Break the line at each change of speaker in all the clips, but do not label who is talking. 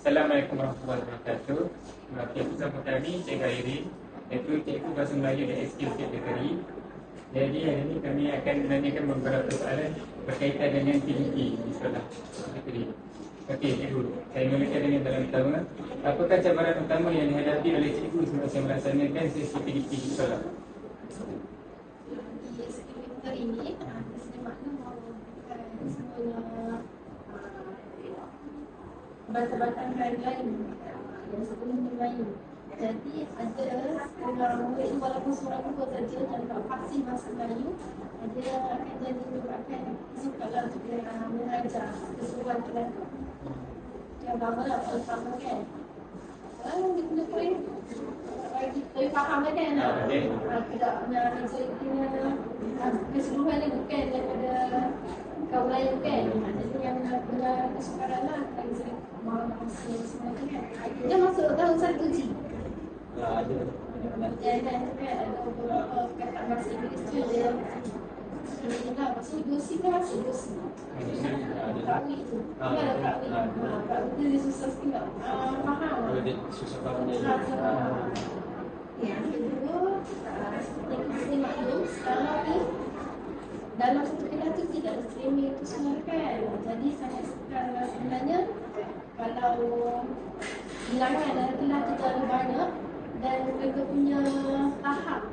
Assalamualaikum warahmatullahi wabarakatuh. Okey, bersama kami Cikgu Airin, iaitu Cikgu Bahasa Melayu dan SQ Sekretari. Jadi hari ini kami akan menanyakan beberapa soalan berkaitan dengan PDP di sekolah sekretari. Okey, Cikgu, saya mulakan dengan soalan pertama. Apakah cabaran utama yang dihadapi oleh Cikgu semasa melaksanakan sesi PDP di sekolah?
Di sekretari ini, saya maklum bahawa bukan semuanya batan-batan lain yang sebelum bermain. Jadi ada setengah murid walaupun seorang dua saja dan tak fasih bahasa Melayu, dia akan jadi merupakan sukalah untuk dia mengajar keseluruhan kelas. Yang pertama lah, paling pertama kan. Dia punya poin lebih faham lah kan. Tidak nak menceritakan keseluruhan ni bukan daripada kaum lain kan. Jadi yang punya kesukaran lah bagi saya masa semua tu kan. Dia masuk tahun 1G. Dan kan ada beberapa perkataan bahasa Inggeris tu dia ini lah, maksudnya dosi kan masuk dosi. Takwi tu. Dia ada takwi. Takwi tu dia susah sikit tak? Faham lah.
Susah faham dia.
Yang kedua, seperti kita maklum sekarang ni dalam satu kelas tu tidak ada streaming tu semua kan. Jadi sangat sebenarnya kalau bilangan dalam kelas tu terlalu banyak dan mereka punya tahap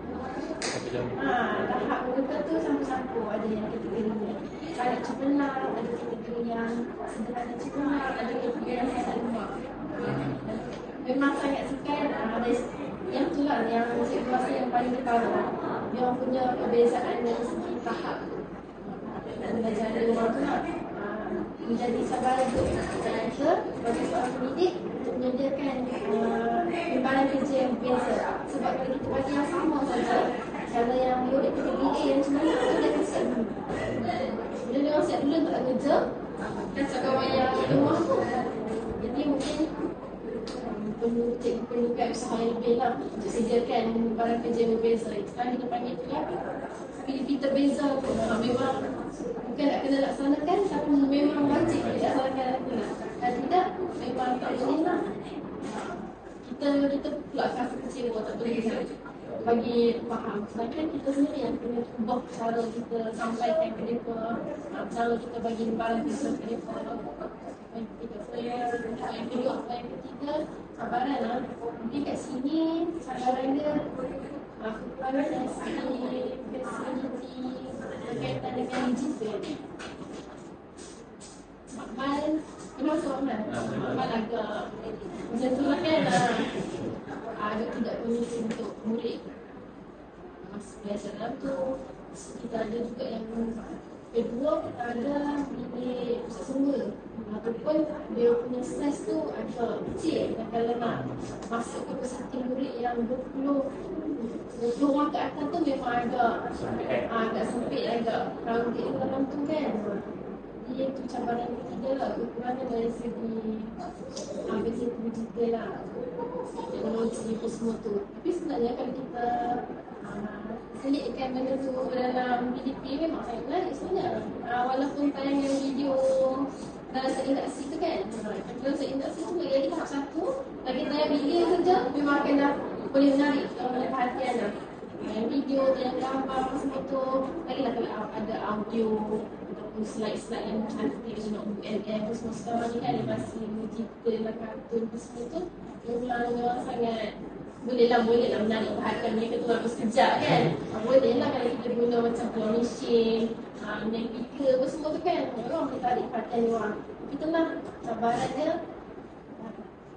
tahap mereka tu campur-campur. Ada yang kategorinya sangat cemerlang, ada kategori yang sederhana cemerlang, ada kategori yang sangat lemah. Memang sangat sukar ada yang tu lah yang cikgu rasa yang paling utama. Dia punya perbezaan dari segi tahap dan belajar dari rumah tu lah menjadi cabaran untuk kita bagi seorang pendidik untuk menyediakan timbalan kerja yang berbeza. Sebab kalau kita bagi yang sama saja, cara yang murid PDPA yang cuma tu dia akan siap dulu. Bila dia orang siap dulu untuk kerja, kacau kawan yang di rumah tu. Jadi mungkin perlu usaha yang lebih lah untuk sediakan barang kerja yang berbeza. Sekarang kita panggil tu lah PDP terbeza tu. Memang bukan nak kena laksanakan, tapi memang wajib dilaksanakan lah. Dan tidak, memang tak boleh lah. Kita pula rasa kecewa, tak boleh bagi faham. Sedangkan kita sendiri yang kena ubah cara kita sampaikan ke mereka, cara kita bagi barang kerja ke mereka. Yang kedua, yang ketiga, cabaran lah. Mungkin kat sini cabaran dia kekurangan dari segi fasiliti berkaitan dengan digital. Makmal, termasuk Makmal. Makmal agak macam tu lah kan. Agak tidak kondisi untuk murid. Biasa dalam tu, kita ada juga yang kedua, kita ada bilik pusat sumber. Ataupun dia punya size tu agak kecil. Dan kalau nak masuk ke peserta murid yang 20 orang ke atas tu memang agak sempit, agak crowded dalam tu kan. Jadi itu cabaran ketiga lah, kekurangan dari segi digital lah, teknologi itu semua tu. Tapi sebenarnya kalau kita selitkan benda tu dalam PDP memang sangat menarik sebenarnya. Walaupun tayangan video dalam seindaksi tu kan, dalam seindaksi tu lagi tahap satu, lagi tayang video saja memang akan dah boleh menarik oleh perhatian lah. Yang video, yang gambar semua tu, lagi lah kalau ada audio ataupun slide-slide yang cantik macam UNM semua sekarang ni kan, animasi digital lah, kartun semua tu memang sangat boleh lah menarik perhatian mereka tu lah sekejap kan. Boleh lah kalau kita guna macam claw machine, yang pika apa semua tu kan, memang boleh tarik perhatian orang. Tapi tu lah cabaran dia,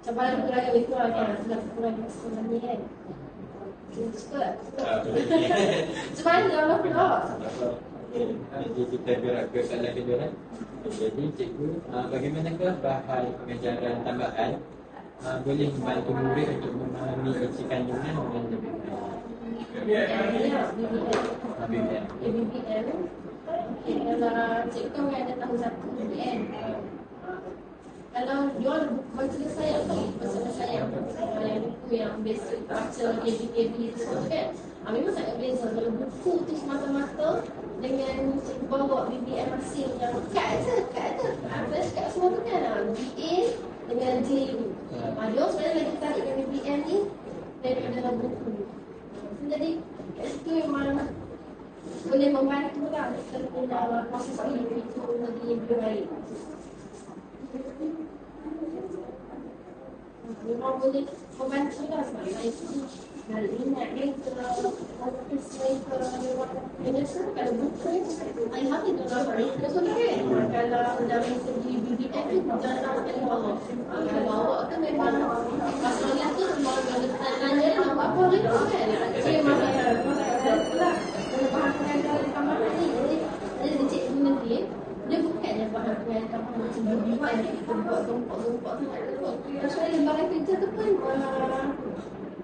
cabaran kekurangan itu lah kan, sebab kekurangan sekolah ni kan. Cepat. Macam mana lah pula?
Jadi kita gerak ke soalan kedua kan. Jadi cikgu, bagaimanakah bahan pengajaran tambahan boleh membantu murid untuk memahami isi kandungan dengan lebih baik?
BBM. Kalau cikgu kan ada tahun 1 BBM. Kalau jual baca saya atau baca saya yang buku yang basic baca KB itu semua kan, memang sangat beza. Kalau buku tu semata-mata dengan cikgu bawa BBM masing yang kat je, kat semua tu kan, BA dengan J ni. Dia sebenarnya lagi tarikkan BBM ni daripada dalam buku. Jadi kat situ memang boleh membantu lah kita punya proses hidup itu lebih baik. Memang boleh membantu lah sebab saya itu dari minat dia ke fokus saya ke biasa kalau buku saya habis tu lah kita sudah kan kalau dalam segi BBM tu jangan kali bawah kalau bawah tu memang masalah tu memang tanya apa apa itu kan saya memang lah bahagian dari tambahan ni jadi cikgu nanti dia bukannya bahagian tambahan macam BBM kita buat gempok-gempok tu maksudnya lembaga kerja tu pun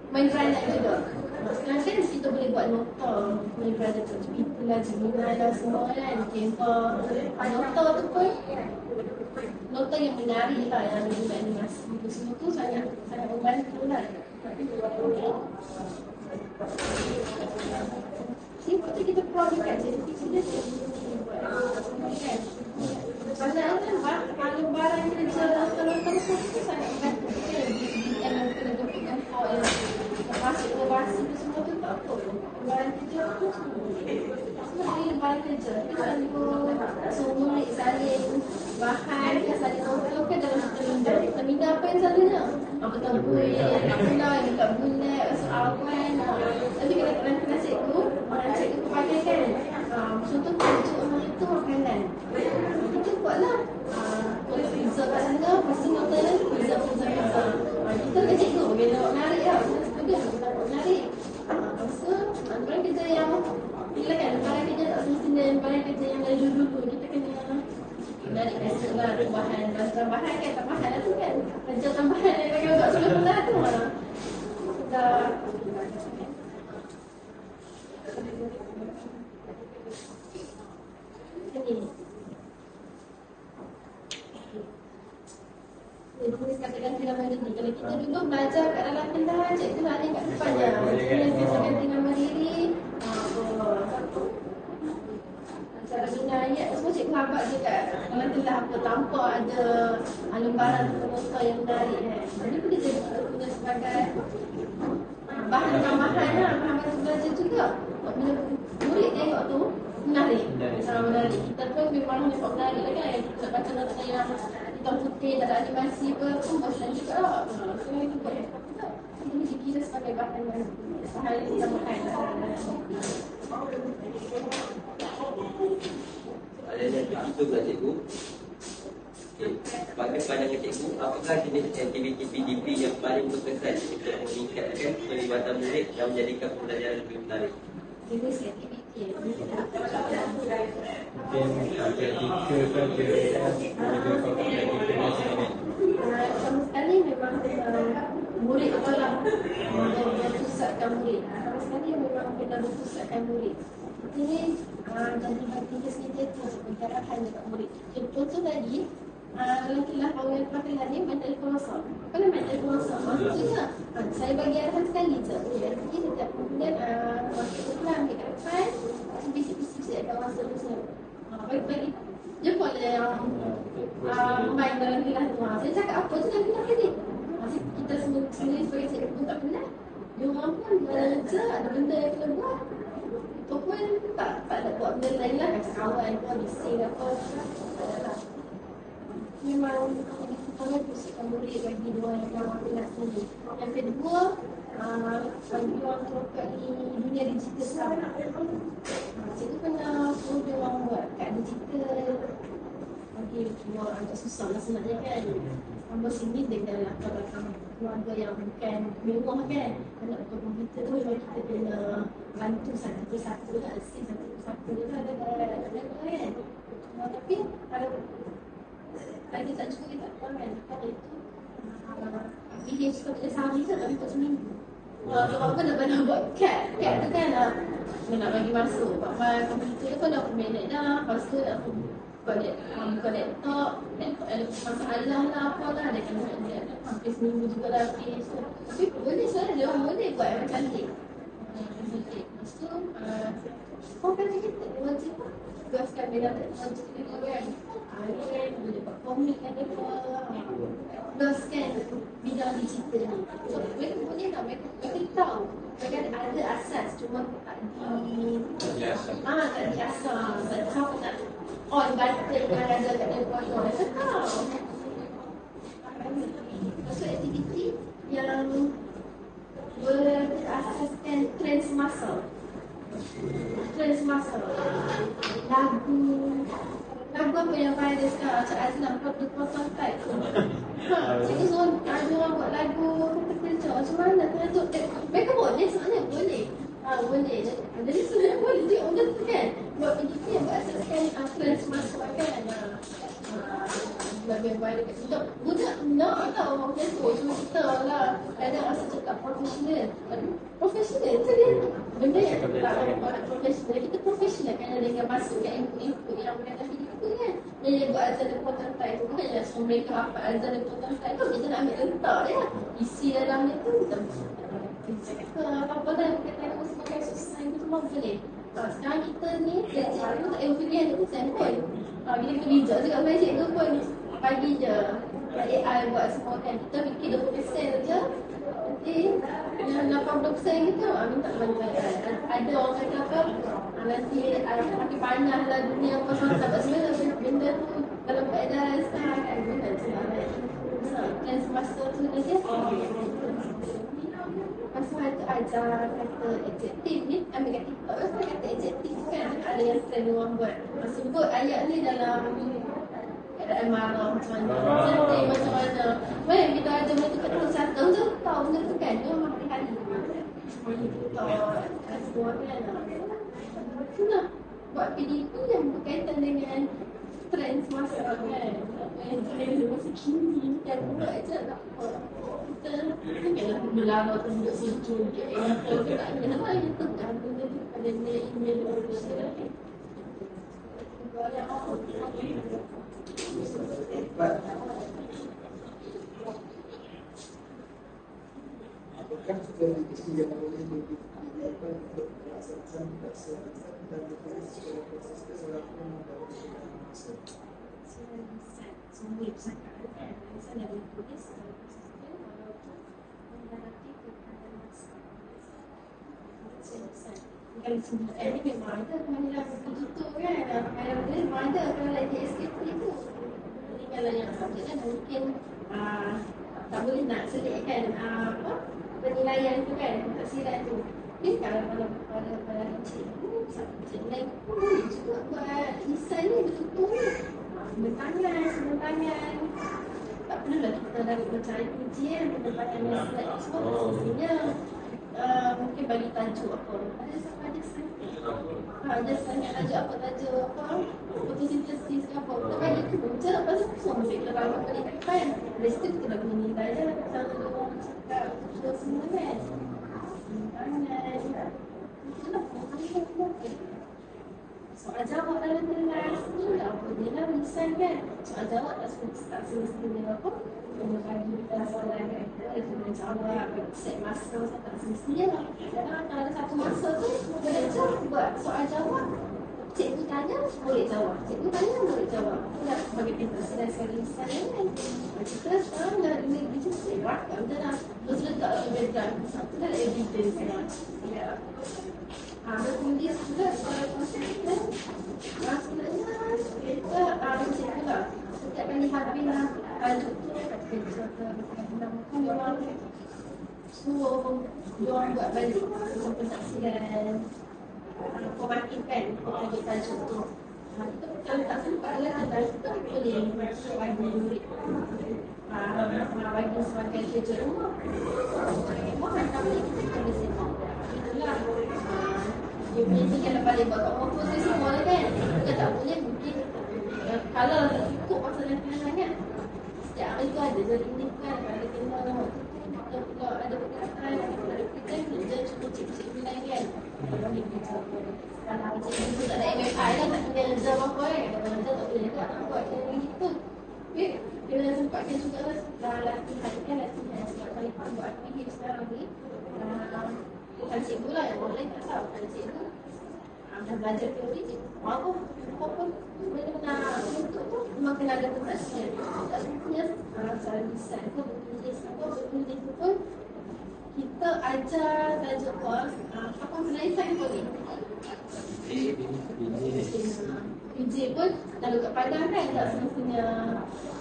main peranan juga. Sekarang kan kita boleh buat nota main peranan tu. Itulah jaminan lah semua kan. Nota tu pun nota yang menarik lah yang ada animasi. Itu semua tu sangat membantu lah. Seperti kita produk kat jadi kita buat kan. Pasal kan lembaran kerja nota-nota tu sangat membantu kan. Yang kena dapatkan file masuk inovasi tu semua tu tak apa. Lembaran kerja tu semua ni lembaran kerja. Kita selalu semua salin bahan, salin nota kan dalam satu minda. Kita minda apa yang selalunya? Apa tembuih, apalah yang dekat bulat, masuk awan. Tapi kadang-kadang kena cikgu pakai kan. Contoh tajuk orang itu makanan. Kita buatlah tulis pizza kat sana, pasti nota dia pizza. Kita kena cikgu bagi nak menarik lah. Kita nak menarik. Lepas tu, lembaran kerja yang bila kan, lembaran kerja tak semestinya lembaran kerja yang dari dulu-dulu. Kita kena menarik biasa lah tambahan. Tambahan kan, tambahan lah tu kan. Kerja tambahan yang bagi buat sebelah tu lah. Dah Jadi katakan dengan mandiri. Kalau kita dulu belajar kat dalam kelas, cikgu nak ada kat depan je. Kita biasakan dengan mandiri. Cara guna ayat semua cikgu habaq je kat dalam kelas apa tanpa ada lembaran nota yang menarik kan. Jadi kita jadi punya sebagai bahan tambahan lah, bahan belajar juga. Bila murid tengok tu menarik. Menarik. Kita pun memang nampak menarik lah kan. Kita baca nota yang hitam putih, tak ada animasi ke pun bosan juga lah. So itu buat yang tak. Ini dikira sebagai bahan tambahan lah.
Soalan yang itu pula cikgu. Bagi pandangan cikgu, apakah jenis aktiviti PDP yang paling berkesan untuk meningkatkan pelibatan murid dan menjadikan pembelajaran lebih menarik?
Jenis aktiviti
Mungkin praktikal ke praktikal
sama sekali memang murid itulah berpusatkan murid. Sama sekali memang benar berpusatkan murid. Ini jadi bagian sendiri tu pencerahan dekat murid. Contoh tadi dalam kelas awal kelas ni mental konsol. Kalau mental konsol masuk juga. Saya bagi arahan sekali je. Jadi setiap kemudian masuk kelas ambil kat depan, bisik-bisik saya akan masuk ke sini. Bagi jumpa dia yang main dalam kelas tu. Saya cakap apa tu dalam kelas tadi. Kita sendiri sebagai cikgu pun tak kenal. Dia orang pun belajar ada benda yang kena buat. Itu pun tak ada buat benda lain lah. Macam kawan pun bising apa. Tak ada lah. Memang pertama pusatkan murid bagi dua yang dalam kelas ni. Yang kedua, bagi orang terbuka di dunia digital sekarang. Cikgu kena suruh dia orang buat kat digital. Bagi keluar agak susah lah sebenarnya kan. Tambah sini dengan latar belakang keluarga yang bukan mewah kan. Anak betul komputer tu memang kita kena bantu satu persatu lah. Assist satu persatu lah ada kan. Tapi kalau lagi tak cukup kita tak tahu kan. Kalau itu bikin seperti sehari je tapi untuk seminggu. Sebab apa nak buat CAD tu kan nak bagi masuk file komputer tu pun dah minit dah. Lepas tu nak buka laptop ada masalah lah apalah dia kena hampir seminggu juga dah habis. Tapi boleh sebenarnya dia orang boleh buat yang cantik. Lepas tu kau kan kita wajib tugaskan benda teknologi kita kan. Boleh buat komik kan dia. scan bidang digital ni. So, mereka boleh tak, mereka tahu mereka ada asas, cuma tak diasah, tak tahu nak on button yang ada kat depan tu. Mereka tahu. So, aktiviti yang berasaskan trend semasa. Lagu apa yang viral sekarang? Cik Azlan potong type tu. Cikgu suruh ada orang buat lagu kerja. Macam mana tu? Mereka boleh sebenarnya, boleh. Boleh. Jadi sebenarnya boleh dia orang tu kan. Buat PDP yang berasaskan trend semasa kan. Lagu yang viral kat situ. Budak nak tau orang Facebook. Cuma kita lah kadang rasa cakap profesional. Profesional tu dia benda yang tak profesional. Kita profesional kan dengan masukkan input yang berkaitan PDP kan. Dia buat azan reportan type tu kan. Yang semua mereka apa azan reportan type tu kita nak ambil letak dia. Isi dalam dia tu kita apa-apa dah kita tengok sebagai susah itu semua boleh. Sekarang kita ni cikgu tak ada pilihan untuk sampel. Bila kita bijak cakap dengan cikgu pun bagi je AI buat semua kan. Kita fikir 20% je. Nanti yang 80% kita minta bantuan. Ada orang kata apa, nanti makin panas lah dunia apa semua. Sebab sebenarnya benda tu dalam keadaan sekarang kan benda tu kan semasa tu dia pasal ada ajar kata adjektif ni, ambil kat TikTok pasal kata adjektif kan ada yang trend orang buat. Sebut ayat ni dalam keadaan marah macam mana, sedih macam mana. Main kita ajar benda tu kat tahun 1 je tahu benda tu kan, dia memang hari-hari TikTok semua kan. Tu lah buat PDP yang berkaitan dengan trend semasa kan. Yang trend masa kini kan buat je tak apa. Kita janganlah berlama tunjuk sujud je. Kita tak ada lah yang tekan benda tu pada email official.
Apakah dalam isu yang boleh digunakan untuk pelaksanaan dan bertulis secara proses kesalahan dalam masa?
Semua sangat ada. Misalnya bertulis secara proses walaupun menghadapi keadaan masa. Kalau sebut ni memang ada pemanggilan begitu kan. Kalau dia memang ada kalau lagi SKP tu. Jadi kalau yang subjek kan mungkin tak boleh nak selitkan penilaian tu kan, taksiran tu. Tapi kalau pada cikgu, subjek lain pun boleh juga buat desain ni betul-betul sebentangan. Tak perlulah kita dah mencari ujian penempatan slide semua. Sebenarnya mungkin bagi tajuk apa. Ada sangat tajuk apa, fotosintesis ke apa. Kita bagi tu je pasal semua mesti kita tahu apa ni kan. Dari situ kita dah punya nilai je. Kalau orang cakap betul semua kan. Sebentangan. Itulah penempatan. Soal jawab dalam kelas ni lah apa dia lah misal kan. Soal jawab tak semestinya apa bagi kita soalan kan. Kita kena jawab set masa tak semestinya lah. Kadang kalau ada satu masa tu belajar buat soal jawab, cikgu tanya boleh jawab, cikgu tanya boleh jawab. Itulah sebagai pintu sekali misal kan. Kita sekarang dah bisa sewak kan. Kita dah terus letak dalam background. Satu dah evidence lah. Ya. Bertulis juga soal konsep kan. Sebenarnya kita cikgu lah. Setiap kali habis lah tajuk tu kerja ke memang suruh diorang buat balik pensaksian formatkan tajuk tu. Kita kalau tak sempat lah kita boleh bagi murid bagi sebagai kerja rumah. Mohon kami kita boleh sebut itulah dia punya tinggal balik buat kat foto tu semua kan. Kita tak boleh mungkin kalau ikut masa latihan sangat setiap hari tu ada jadi ni kan, ada kena waktu tu kalau ada perkataan, ada perkataan dia cukup cik-cik bilang kan kalau ni kerja kalau cikgu tu tak ada MFI lah, tak kena jam apa kan, kalau tak boleh juga nak buat macam gitu. Tapi kena sempatkan juga lah latihan sebab kalau kita buat aktiviti sekarang ni bukan cikgu lah yang boleh tak tahu, bukan cikgu dah belajar teori apa benda nak untuk tu memang kena ada pengajian. Tak semestinya soal penulisan ke bertulis tu pun kita ajar tajuk kos apa penulisan boleh. PJ pun kalau kat Padang kan tak semestinya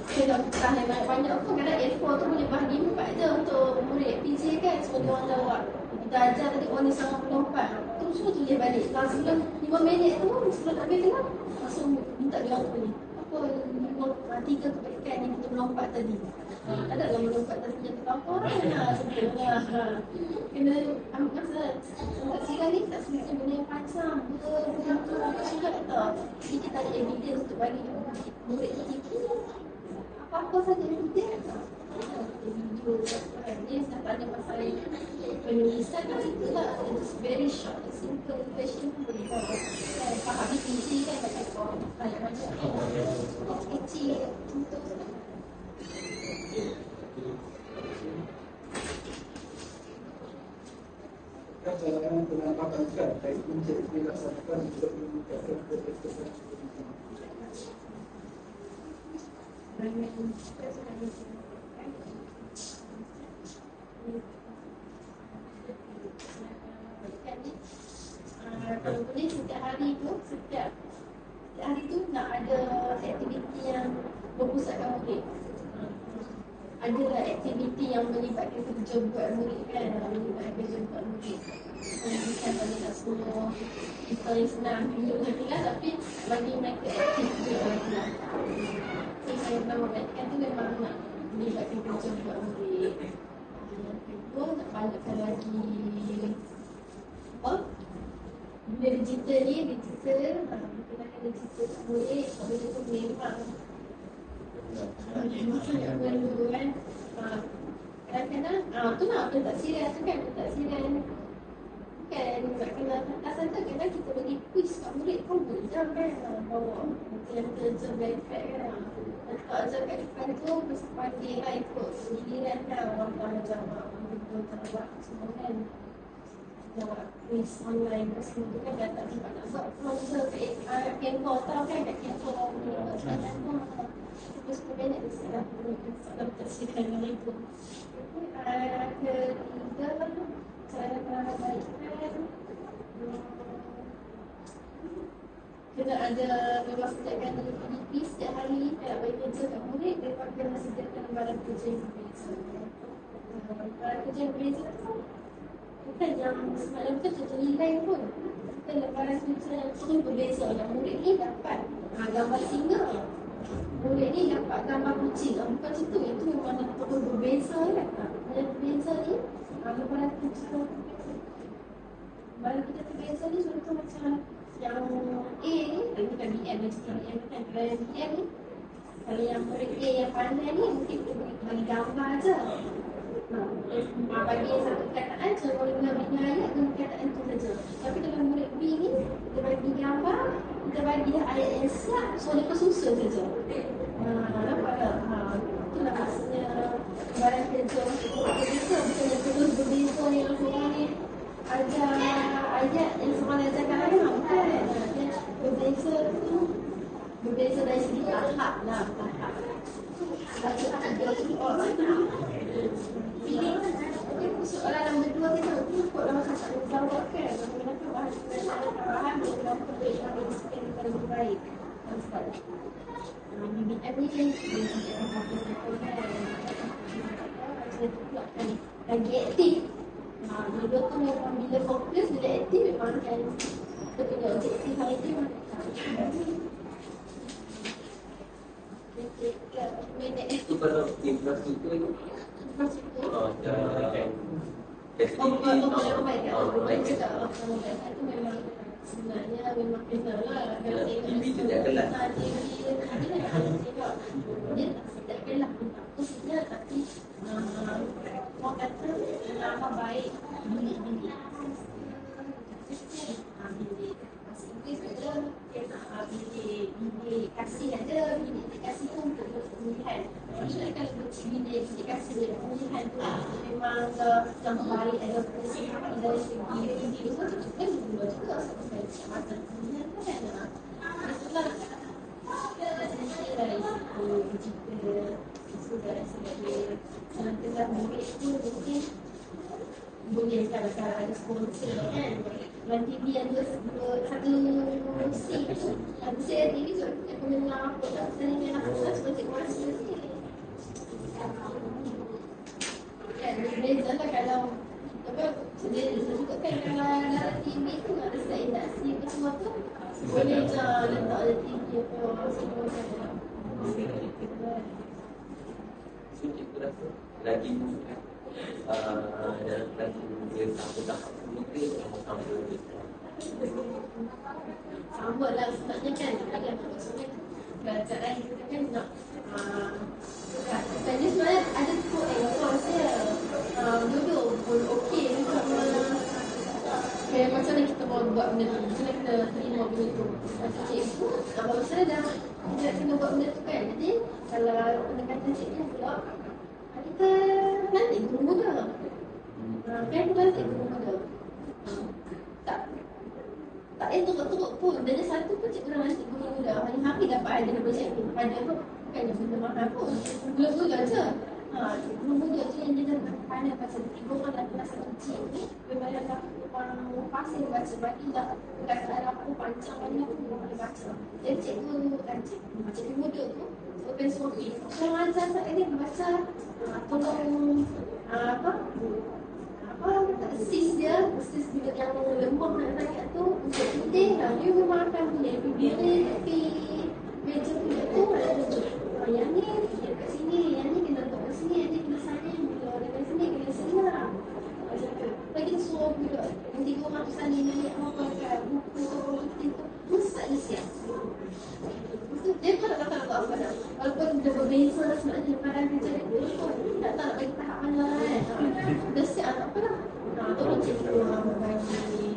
kalau tak yang banyak pun kadang A4 tu boleh bahagi 4 je untuk murid PJ kan, semua dia orang jawab. Kita ajar tadi orang ni 94 tu semua tulis balik. Kalau sebelum 5 minit tu sebelum habis tengah langsung minta dia orang tulis apa 3 kebaikan yang kita melompat tadi. Tak ada lah melompat tadi jatuh kapal lah sebenarnya. Kena ambil masa tak sirah ni tak semestinya benda yang panjang betul-betul surat tau. Jadi kita ada evidence untuk bagi murid kita apa-apa saja evidence video dia tak ada masalah penulisan kat situ lah. It's very short and simple question pun boleh faham PJ kan banyak-banyak kecil untuk
Jalanan penampakan kan baik menjadi dilaksanakan untuk meningkatkan ketertiban
kalau boleh setiap hari tu nak ada aktiviti yang berpusatkan murid. Adalah aktiviti yang melibatkan kerja buat murid kan, melibatkan kerja buat murid. Bukan pada tak semua kita yang senang duduk dalam kelas tapi bagi mereka aktif duduk dalam kelas. So saya pernah membaikkan tu memang nak melibatkan kerja buat murid. Yang kedua nak banyakkan lagi apa? Benda digital ni, menggunakan digital kat murid, benda tu memang yang perlu kan. Kadang-kadang tu lah pentadsiran tu kan, pentadsiran bukan nak kena hantar saja. Kadang kita bagi quiz kat murid pun boleh kan, bawa yang kerja backpack kan, letak je kat depan tu, mesti panggil lah ikut giliran kan. Orang pertama jawab, orang jawab semua kan, jawab quiz online semua tu kan. Dah tak sempat nak buat browser kat Canva tau kan, kat Canva terus banyak salah tersikan dengan itu. Ketiga, cara perbaikan kena ada memang sediakan PDP setiap hari nak bagi kerja kat murid, mereka kena sediakan lembaran kerja yang berbeza. Lembaran kerja yang berbeza tu bukan yang semalam kita nilai pun, bukan lembaran kerja yang terus berbeza. Yang murid ni dapat gambar singa, murid ni dapat gambar kucing, bukan situ. Itu memang terus berbeza kan. Yang berbeza ni lembaran kerja berbeza ni contoh macam yang A ni, bukan BM macam BM kan. Kalau yang BM ni, kalau yang murid A yang pandai ni mungkin bagi gambar je. Bagi satu kataan, contoh 5 bina ayat dengan kataan tu saja. Tapi kalau murid B ni, kita bagi gambar, kita bagi dah ayat yang siap, so dia susun saja. Nampak tak? Itulah maksudnya barang kerja berbeza, bukan yang terus berbeza yang seorang ni ajar ayat yang seorang ajarkan ayat, bukan. Dia berbeza tu, berbeza dari segi tahap lah, tahap. Baca tiga pilih soalan nombor 2 kita ikut dalam kata jawab kan. Menggunakan bahan dalam perbaik yang disiapkan kepada lebih baik. BBM ni kan lagi aktif. Dua tu memang bila fokus, bila aktif memang kan kita punya objektif hari tu memang
Itu kalau infrastruktur itu
itu memang sebenarnya memang kena lah.
TV tu tak kelas.
Dia tak kelas khususnya, tapi orang kata nama baik bilik-bilik Inggeris ada bilik kasih ada, bilik kasih tu untuk pemilihan. Maksudnya kalau bilik kasih pemilihan tu memang yang baik, ada persiapan dari segi bilik tu kan juga sampai masa pemilihan tu kan. Maksudnya dari segi digital, so juga sebagai tengah murid tu mungkin boleh kalau ada sponsor kan. Dan TV yang satu seat tu, saya TV tu aku mendengar apa tak sering yang aku rasa cik masa ni. Kan beza lah kalau apa sedia juga kan kalau dalam TV tu ada set induksi ke semua tu boleh je letak ada TV apa semua kan.
So cikgu rasa lagi dalam kelas dia tahap muka sama
Sama lah sebenarnya kan ada maksudnya kerajaan kita kan nak sebenarnya sebenarnya ada two angles dia dulu pun okey sama kayak macam mana kita mau buat benda tu, macam mana kita terima benda tu. Macam cikgu, maksudnya dah kita kena buat benda tu kan. Jadi kalau pendekatan cikgu pula kita nanti guru muda kan nanti guru muda tak payah teruk-teruk pun. Dan satu pun cikgu dah nanti guru muda hari-hari dapat ada daripada cikgu. Ada pun bukannya benda mahal pun, gula-gula je. Guru muda tu yang dia dah pandai pasal 3 orang dalam kelas satu kecil ni memang dah orang pasir baca bagi dah perkataan apa panjang banyak pun dia boleh baca. Jadi cikgu muda tu open source orang ajar saya dia baca tolong assist dia yang lemah nak rakyat tu untuk penting lah. Dia memang akan punya tepi meja punya tu ada tunjuk yang ni dia kat sini, yang ni kena letak kat sini, yang ni kena salin, bila ada kat sini kena sini lah macam tu. Lagi kita suruh juga yang 3 orang tu salin ni apa kat buku apa penting tu mesti tak ada siap. Dia pun tak tahu nak buat apa dah. Walaupun dia berbeza sebenarnya daripada kerja dia pun tak tahu nak bagi tahap mana kan. Dah siap tak apa lah. Tolong cikgu bagi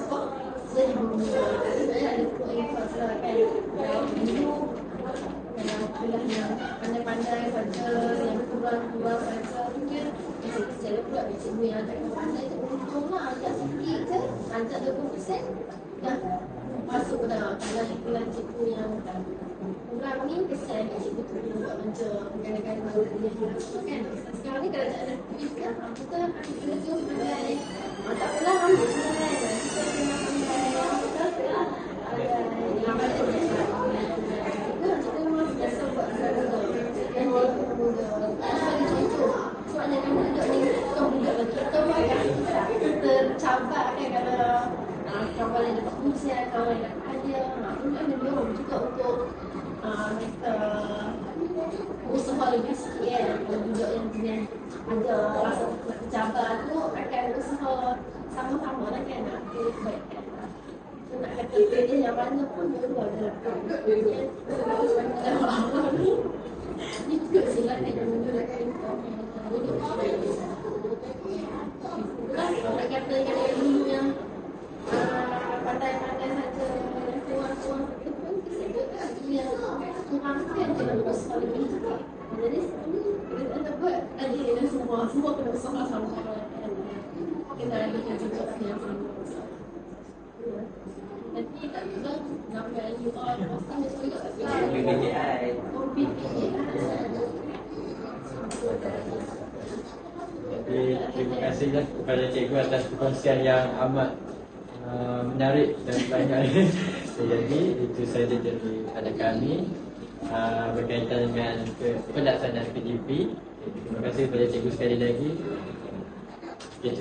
sebab saya sebenarnya ada pro-impact lah kan. Dulu kuliah yang pandai-pandai saja, yang kurang-kurang saja mungkin saya pula cikgu yang agak pandai tu untung lah agak sikit je, ajak 20% dah masuk dah. Kalau ikulah cikgu yang kurang ni kesian kat cikgu tu buat macam kadang-kadang dia kan. Sekarang ni kalau tak ada kuis kan kita kena terus pandai tak apalah ambil semua kan kita kena pandai ada yang ada cikgu memang biasa buat muda dan cikgu muda bagi contoh soalnya kan budak ni bukan budak lagi kita agak tercabar kan kalau kawan yang dapat ujian, kawan yang dapat hadiah budak ni dorong juga untuk kita usaha lebih sikit kan. Kalau budak yang kemudian ada rasa nak tercabar tu akan usaha sama-sama lah kan nak kebaikan. Nak kata dia yang mana pun dulu ada dia awal ni juga silakan yang menggunakan duduk nak kata yang dulu yang pandai-pandai saja yang kurang-kurang itu pun disebut yang kurang kan dia berusaha lebih juga. Jadi kita nak buat ada yang semua kena usaha sama-sama kan. Kita ada juga yang sama. Nanti tak bilang nama you all pasti juga
BPJI.
Jadi terima kasihlah kepada cikgu atas perkongsian yang amat menarik dan banyak. Jadi itu saja daripada kami berkaitan dengan pelaksanaan PDP. Terima kasih kepada cikgu sekali lagi. Okay,